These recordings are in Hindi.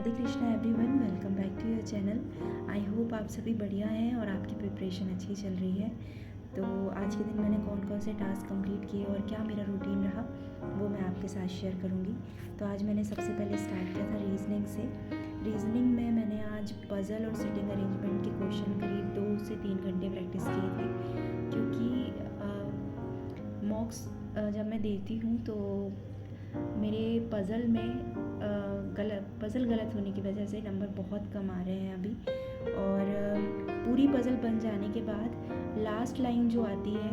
Radhe Krishna everyone, welcome back to your channel. I hope आप सभी बढ़िया हैं और आपकी प्रिपरेशन अच्छी चल रही है। तो आज के दिन मैंने कौन कौन से टास्क कंप्लीट किए और क्या मेरा रूटीन रहा वो मैं आपके साथ शेयर करूंगी। तो आज मैंने सबसे पहले स्टार्ट किया था रीजनिंग से। रीजनिंग में मैंने आज पज़ल और सिटिंग अरेंजमेंट के क्वेश्चन करीब 2 से 3 घंटे प्रैक्टिस किए थे, क्योंकि मॉक्स जब मैं देती हूँ तो मेरे पज़ल में पज़ल गलत होने की वजह से नंबर बहुत कम आ रहे हैं अभी। और पूरी पज़ल बन जाने के बाद लास्ट लाइन जो आती है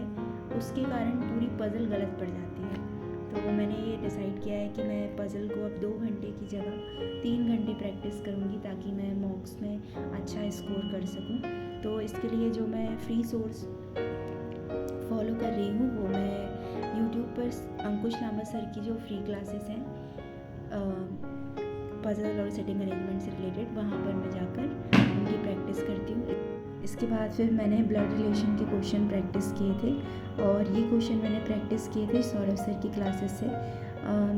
उसके कारण पूरी पज़ल गलत पड़ जाती है। तो मैंने ये डिसाइड किया है कि मैं पज़ल को अब 2 घंटे की जगह 3 घंटे प्रैक्टिस करूँगी, ताकि मैं मॉक्स में अच्छा स्कोर कर सकूँ। तो इसके लिए जो मैं फ्री सोर्स फॉलो कर रही हूँ वो मैं यूट्यूब पर अंकुश लामा सर की जो फ्री क्लासेस हैं पज़ल और सेटिंग अरेंजमेंट से रिलेटेड, वहाँ पर मैं जाकर उनकी प्रैक्टिस करती हूँ। इसके बाद फिर मैंने ब्लड रिलेशन के क्वेश्चन प्रैक्टिस किए थे, और ये क्वेश्चन मैंने प्रैक्टिस किए थे सौरभ सर की क्लासेस से।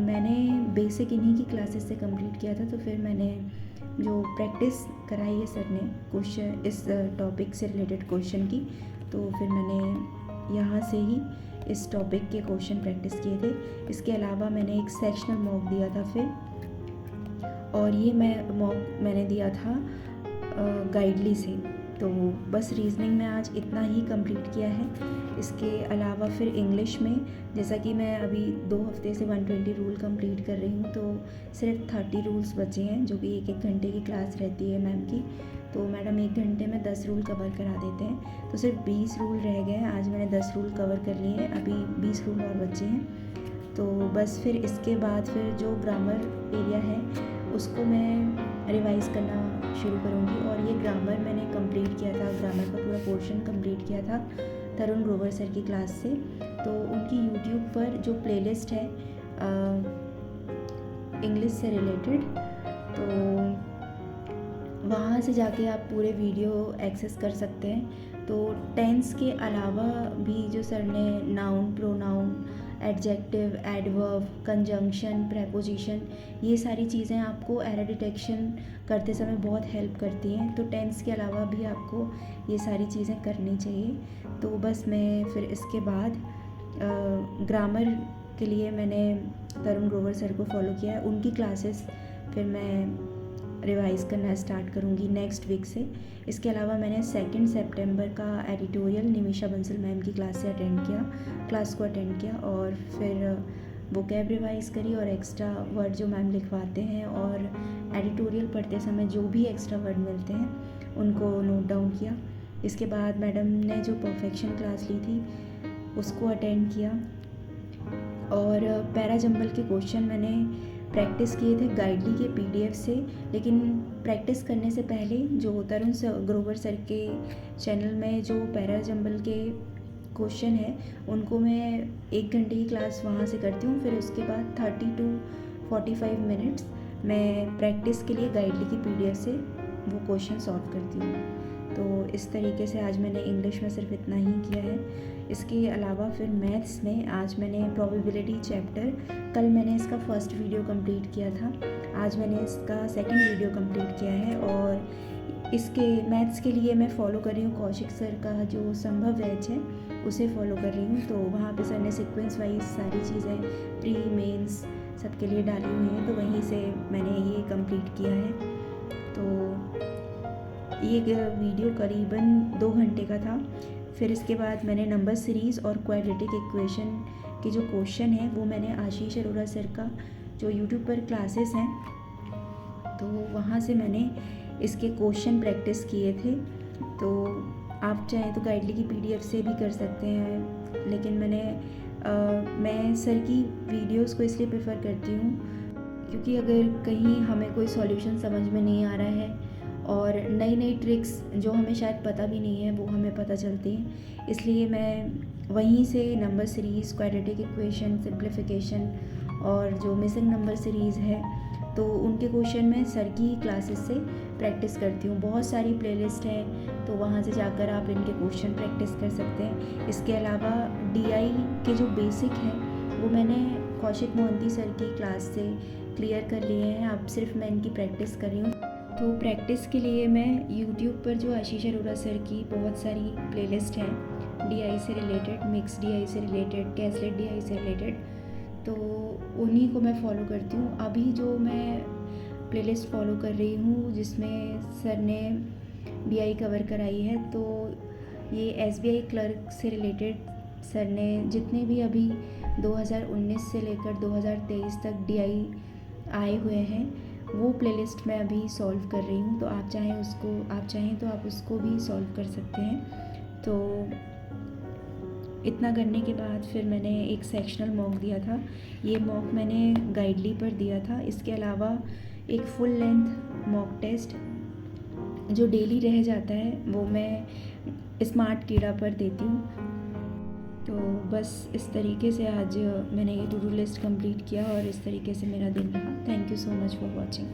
मैंने बेसिक इन्हीं की क्लासेस से कंप्लीट किया था, तो फिर मैंने जो प्रैक्टिस कराई है सर ने क्वेश्चन इस टॉपिक से रिलेटेड क्वेश्चन की, तो फिर मैंने यहाँ से ही इस टॉपिक के क्वेश्चन प्रैक्टिस किए थे। इसके अलावा मैंने एक सेक्शनल मॉक दिया था फिर, और ये मॉक मैंने दिया था गाइडली से। तो बस रीजनिंग में आज इतना ही कंप्लीट किया है। इसके अलावा फिर इंग्लिश में, जैसा कि मैं अभी 2 हफ्ते से 120 रूल कंप्लीट कर रही हूँ, तो सिर्फ 30 रूल्स बचे हैं, जो कि 1-1 घंटे की क्लास रहती है मैम की। तो मैडम 1 घंटे में 10 रूल कवर करा देते हैं, तो सिर्फ 20 रूल रह गए हैं। आज मैंने 10 रूल कवर कर लिए हैं, अभी 20 रूल और बचे हैं। तो बस फिर इसके बाद फिर जो ग्रामर एरिया है उसको मैं रिवाइज़ करना शुरू करूँगी। और ये ग्रामर मैंने कंप्लीट किया था, ग्रामर का पूरा पोर्शन कंप्लीट किया था तरुण ग्रोवर सर की क्लास से। तो उनकी यूट्यूब पर जो प्लेलिस्ट है इंग्लिश से रिलेटेड, तो वहाँ से जाके आप पूरे वीडियो एक्सेस कर सकते हैं। तो टेंस के अलावा भी जो सर ने noun, pronoun, adjective, adverb, conjunction, preposition, ये सारी चीज़ें आपको एरर डिटेक्शन करते समय बहुत हेल्प करती हैं। तो टेंस के अलावा भी आपको ये सारी चीज़ें करनी चाहिए। तो बस मैं फिर इसके बाद ग्रामर के लिए मैंने तरुण ग्रोवर सर को फॉलो किया है। उनकी क्लासेस फिर मैं रिवाइज़ करना स्टार्ट करूँगी नेक्स्ट वीक से। इसके अलावा मैंने 2 सितंबर का एडिटोरियल निमिषा बंसल मैम की क्लास को अटेंड किया, और फिर वोकैब रिवाइज़ करी, और एक्स्ट्रा वर्ड जो मैम लिखवाते हैं और एडिटोरियल पढ़ते समय जो भी एक्स्ट्रा वर्ड मिलते हैं उनको नोट डाउन किया। इसके बाद मैडम ने जो परफेक्शन क्लास ली थी उसको अटेंड किया, और पैरा जंबल के क्वेश्चन मैंने प्रैक्टिस किए थे गाइडली के PDF से। लेकिन प्रैक्टिस करने से पहले जो तरुण ग्रोवर सर के चैनल में जो पैरा जंबल के क्वेश्चन है उनको मैं 1 घंटे की क्लास वहाँ से करती हूँ। फिर उसके बाद 30 to 45 मिनट्स मैं प्रैक्टिस के लिए गाइडली की PDF से वो क्वेश्चन सॉल्व करती हूँ। तो इस तरीके से आज मैंने इंग्लिश में सिर्फ इतना ही किया है। इसके अलावा फिर मैथ्स में आज मैंने प्रोबेबिलिटी चैप्टर, कल मैंने इसका फर्स्ट वीडियो कंप्लीट किया था, आज मैंने इसका सेकंड वीडियो कंप्लीट किया है। और इसके मैथ्स के लिए मैं फॉलो कर रही हूँ कौशिक सर का जो संभव बैच है, उसे फॉलो कर रही हूँ। तो वहाँ पे सर ने सीक्वेंस वाइज सारी चीज़ें प्री मेंस सबके लिए डाली हुई हैं, तो वहीं से मैंने ये कंप्लीट किया है। तो ये वीडियो करीबन 2 घंटे का था। फिर इसके बाद मैंने नंबर सीरीज़ और क्वाड्रेटिक इक्वेशन के जो क्वेश्चन है वो मैंने आशीष अरोड़ा सर का जो यूट्यूब पर क्लासेस हैं, तो वहाँ से मैंने इसके क्वेश्चन प्रैक्टिस किए थे। तो आप चाहें तो गाइडली की PDF से भी कर सकते हैं, लेकिन मैं सर की वीडियोस को इसलिए प्रेफर करती हूँ क्योंकि अगर कहीं हमें कोई सॉल्यूशन समझ में नहीं आ रहा है और नई नई ट्रिक्स जो हमें शायद पता भी नहीं है वो हमें पता चलती हैं, इसलिए मैं वहीं से number series, quadratic equation, simplification और जो मिसिंग नंबर सीरीज़ है तो उनके क्वेश्चन मैं सर की क्लासेस से प्रैक्टिस करती हूँ। बहुत सारी प्लेलिस्ट है, तो वहाँ से जाकर आप इनके क्वेश्चन प्रैक्टिस कर सकते हैं। इसके अलावा DI के जो बेसिक हैं वो मैंने कौशिक मोहंती सर की क्लास से क्लियर कर लिए हैं, अब सिर्फ मैं इनकी प्रैक्टिस कर रही हूँ। तो प्रैक्टिस के लिए मैं यूट्यूब पर जो आशीष अरोड़ा सर की बहुत सारी प्लेलिस्ट हैं डीआई से रिलेटेड, मिक्स डीआई से रिलेटेड, कैसलेट डीआई से रिलेटेड, तो उन्हीं को मैं फॉलो करती हूँ। अभी जो मैं प्लेलिस्ट फॉलो कर रही हूँ जिसमें सर ने डीआई कवर कराई है, तो ये एसबीआई क्लर्क से रिलेटेड सर ने जितने भी अभी 2019 से लेकर 2023 तक डीआई आए हुए हैं वो प्लेलिस्ट मैं अभी सॉल्व कर रही हूँ। तो आप चाहें तो आप उसको भी सॉल्व कर सकते हैं। तो इतना करने के बाद फिर मैंने एक सेक्शनल मॉक दिया था। ये मॉक मैंने गाइडली पर दिया था। इसके अलावा एक फुल लेंथ मॉक टेस्ट जो डेली रह जाता है वो मैं स्मार्ट कीड़ा पर देती हूँ। तो बस इस तरीके से आज मैंने ये टू डू लिस्ट कंप्लीट किया और इस तरीके से मेरा दिन रहा। Thank you so much for watching.